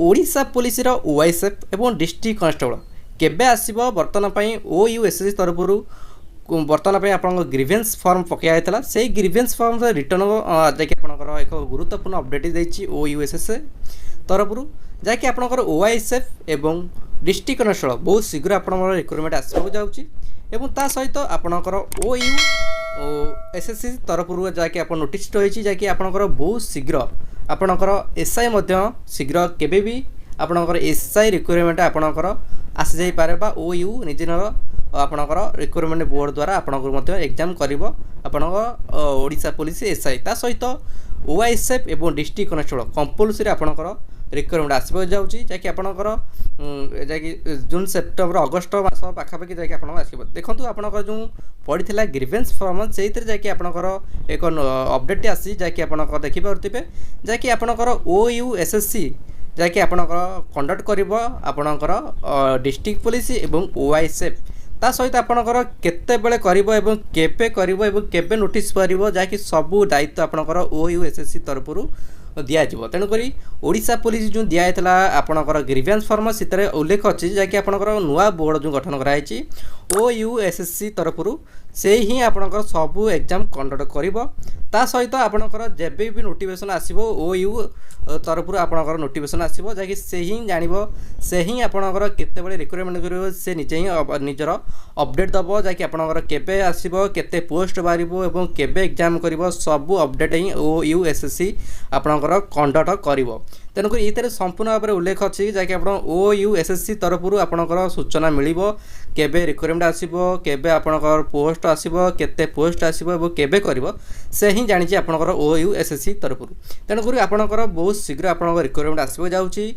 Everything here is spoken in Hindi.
ओडिशा पुलिस ओआईएसएफ एवं डिस्ट्रिक्ट कनेस्टेबल केबे आसीबो बर्तमान पई ओयूएसएससी तरफ बर्तमान पे आप ग्रीवेन्स फॉर्म पकड़ा से ग्रीवेन्स फॉर्म रिटर्न जैक आप एक गुरुत्वपूर्ण अपडेट देती ओयूएसएससी तरफ जैक आप ओआईएसएफ एवं डिस्ट्रिक्ट कनेस्टेबल बहुत शीघ्र आप रिक्रुटमेंट आसवाक जाऊँगी ता सहित आपणकर ओयू एसएससी तरफ जैक आप नोटिस रही जैक आपणकर बहुत शीघ्र आपणकर एसआई शीघ्र केबे भी आपणकर एसआई रिक्रुटमेंट आपणकर आसी जाई पारे बा ओयू निजर आपणकर रिक्रुटमेंट बोर्ड द्वारा आपणकर एग्जाम करिवो आपणकर ओडिशा पुलिस एसआई ता सहित ओआईएसएफ एवं डिस्ट्रिक्ट कनेस्टेबल कंपलसरी आपणकर रिक्रुटमेंट आसबाक जाऊँगी जैक आपणकर जैक जून सेप्टेम्बर अगस्ट मास पाखापाखि जैक आप आसो देखो आपणकर जो पड़ा ग्रीवेन्स फॉर्म से जैक आपणकर एक अपडेट आसी जैक आप देखिपे जैक आपणकर ओयूएसएससी जैक आपणकर कंडक्ट करिवो आपणकर डिस्ट्रिक्ट पुलिस एवं ओआईएसएफ ता सहित आपणकर केतेबेले करिवो एवं केबे करिवो एवं केबे नोटिस करिवो जैक सबू दायित्व आपणकर ओयूएसएससी तरफ दिज्व तेणुक ओडिशा पुलिस जो दिखाई आपणकर ग्रीवेन्स फॉर्म से उल्लेख अच्छी जैक आपणकर नुआ बोर्ड जो गठन कराई ओयूएसएससी तरफ से ही आपणकर सबू एग्जाम कंडक्ट करिवो ता सहित आपणकर जेबे भी नोटिफिकेशन आसीबो ओयू तरफ आपणकर नोटिफिकेशन आसीबो जैक से ही जानिबो से ही आपणकर केतेबेले रिक्रुटमेंट करिवो से निजे ही निजर अपडेट दबो जैक आपणकर केबे आसीबो केते पोस्ट बारिबो एवं केबे एग्जाम करिवो सबू अपडेट ही ओयूएसएससी आपणकर कंडक्ट करिवो तेणुक ये संपूर्ण भाव में उल्लेख अच्छी जैक आप ओयूएसएससी तरफ आपणकर सूचना मिलिबो केबे रिक्रुटमेंट आसीबो केबे आपणकर पोस्ट आसीबो केते पोस्ट आसीबो एवं केबे करिवो से ही जानिछि आपणकर ओयूएसएससी तरफ तेणुक आपणकर बहुत शीघ्र आपणकर रिक्रुटमेंट आसबाक जाउछि।